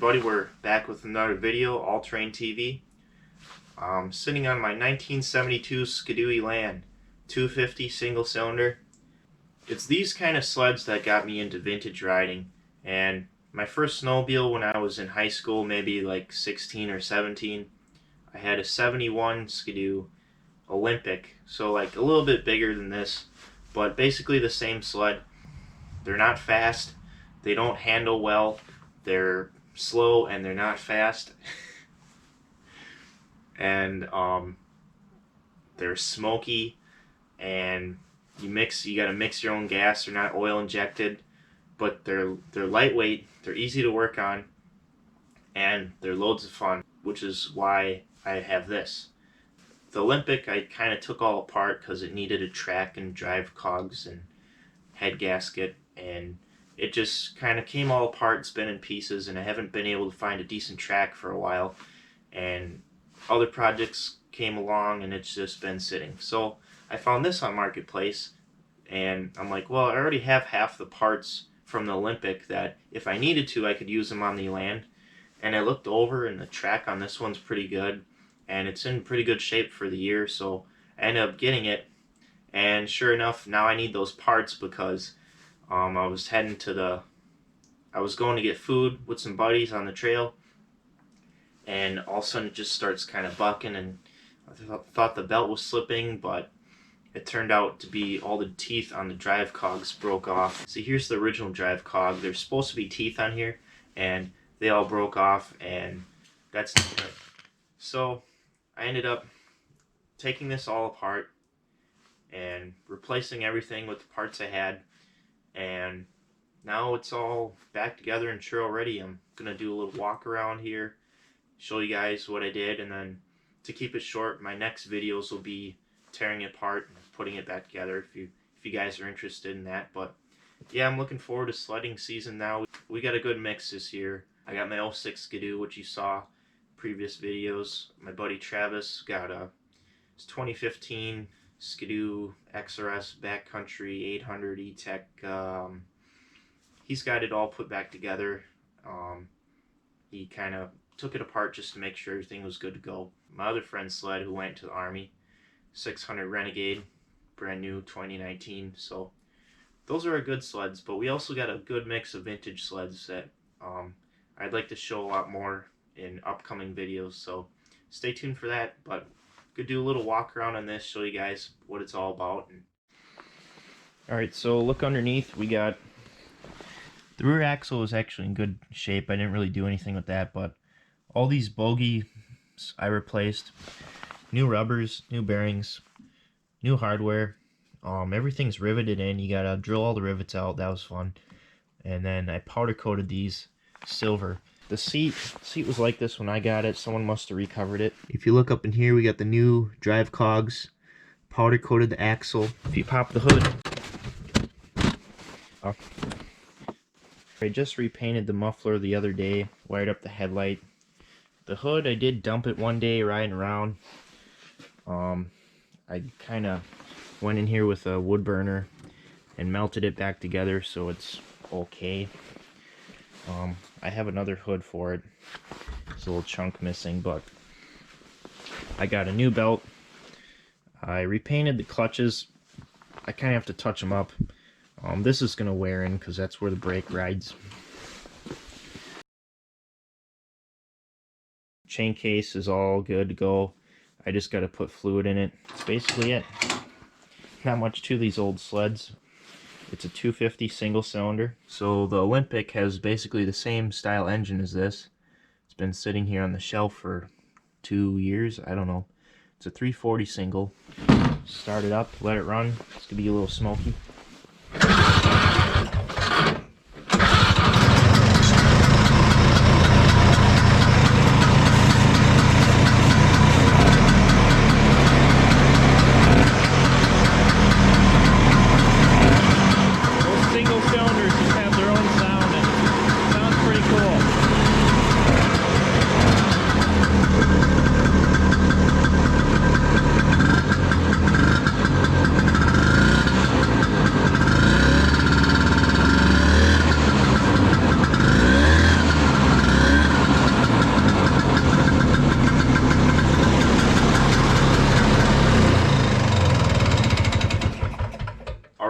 everybody, we're back with another video, All Terrain TV. I'm sitting on my 1972 Skidoo Elan 250 single cylinder. It's these kind of sleds that got me into vintage riding, and my first snowmobile when I was in high school, maybe like 16 or 17, I had a 71 Skidoo Olympic, so like a little bit bigger than this, but basically the same sled. They're not fast, they don't handle well, they're slow and they're not fast. And they're smoky, and you gotta mix your own gas. They're not oil injected, but they're lightweight, they're easy to work on, and they're loads of fun, which is why I have this. The Olympic I kind of took all apart because it needed a track and drive cogs and head gasket, and it just kind of came all apart. It's been in pieces, and I haven't been able to find a decent track for a while, and other projects came along and it's just been sitting. So I found this on Marketplace, and I'm like, well, I already have half the parts from the Olympic that if I needed to I could use them on the Elan. And I looked over, and the track on this one's pretty good, and it's in pretty good shape for the year, so I ended up getting it. And sure enough, now I need those parts because I was going to get food with some buddies on the trail, and all of a sudden it just starts kind of bucking, and I thought the belt was slipping, but it turned out to be all the teeth on the drive cogs broke off. See, here's the original drive cog. There's supposed to be teeth on here, and they all broke off, and that's not good. So I ended up taking this all apart and replacing everything with the parts I had, and now it's all back together and sure already. I'm gonna do a little walk around here, show you guys what I did, and then to keep it short, my next videos will be tearing it apart and putting it back together if you guys are interested in that. But yeah, I'm looking forward to sledding season now. We got a good mix this year. I got my 06 Skidoo, which you saw previous videos. My buddy Travis got a 2015 Skidoo XRS Backcountry 800 E-Tech. He's got it all put back together. He kind of took it apart just to make sure everything was good to go. My other friend Sled, who went to the Army, 600 Renegade, brand new 2019. So those are our good sleds, but we also got a good mix of vintage sleds that I'd like to show a lot more in upcoming videos, so stay tuned for that. But could do a little walk around on this, show you guys what it's all about. Alright, so look underneath. We got the rear axle is actually in good shape. I didn't really do anything with that, but all these bogies I replaced. New rubbers, new bearings, new hardware. Everything's riveted in. You gotta drill all the rivets out. That was fun. And then I powder coated these silver. The seat was like this when I got it. Someone must have recovered it. If you look up in here, we got the new drive cogs, powder coated the axle. If you pop the hood, I just repainted the muffler the other day, wired up the headlight. The hood, I did dump it one day riding around. I kind of went in here with a wood burner and melted it back together so it's okay. I have another hood for it. There's a little chunk missing, but I got a new belt. I repainted the clutches. I kind of have to touch them up. This is going to wear in because that's where the brake rides. Chain case is all good to go. I just got to put fluid in it. That's basically it. Not much to these old sleds. It's a 250 single cylinder. So the Olympic has basically the same style engine as this. It's been sitting here on the shelf for 2 years. I don't know. It's a 340 single. Start it up, let it run. It's gonna be a little smoky.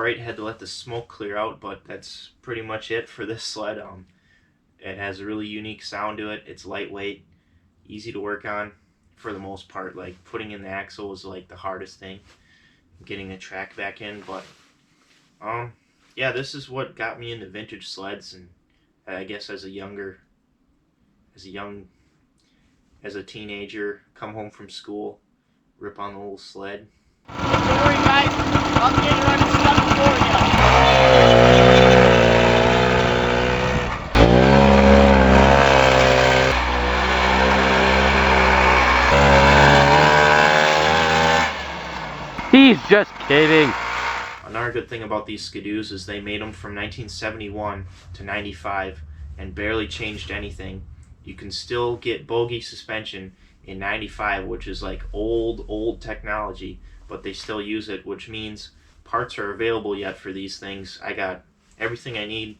right, had to let the smoke clear out, but that's pretty much it for this sled. It has a really unique sound to it. It's lightweight, easy to work on for the most part. Like putting in the axle was like the hardest thing, getting the track back in. But yeah, this is what got me into vintage sleds, and I guess as a teenager, come home from school, rip on the little sled. Don't worry, guys. I'll get it on the stuff for you. He's just kidding. Another good thing about these Skidoos is they made them from 1971 to 95 and barely changed anything. You can still get bogie suspension in 95, which is like old technology, but they still use it, which means parts are available yet for these things. I got everything I need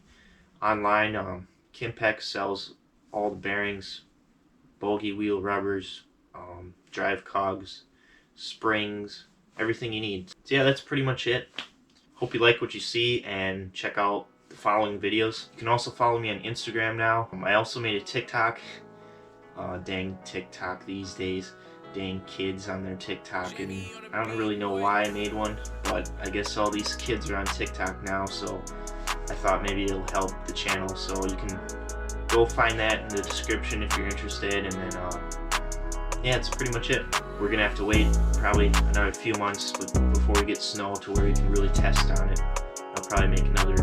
online. Kimpex sells all the bearings, bogie wheel rubbers, drive cogs, springs, everything you need. So yeah, that's pretty much it. Hope you like what you see, and check out the following videos. You can also follow me on Instagram now. I also made a TikTok. Dang TikTok these days. Dang kids on their TikTok, and I don't really know why I made one, but I guess all these kids are on TikTok now, so I thought maybe it'll help the channel. So you can go find that in the description if you're interested, and then yeah, that's pretty much it. We're gonna have to wait probably another few months before we get snow to where we can really test on it. I'll probably make another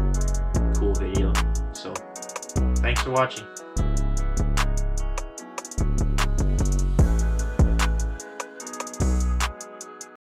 cool video. So thanks for watching.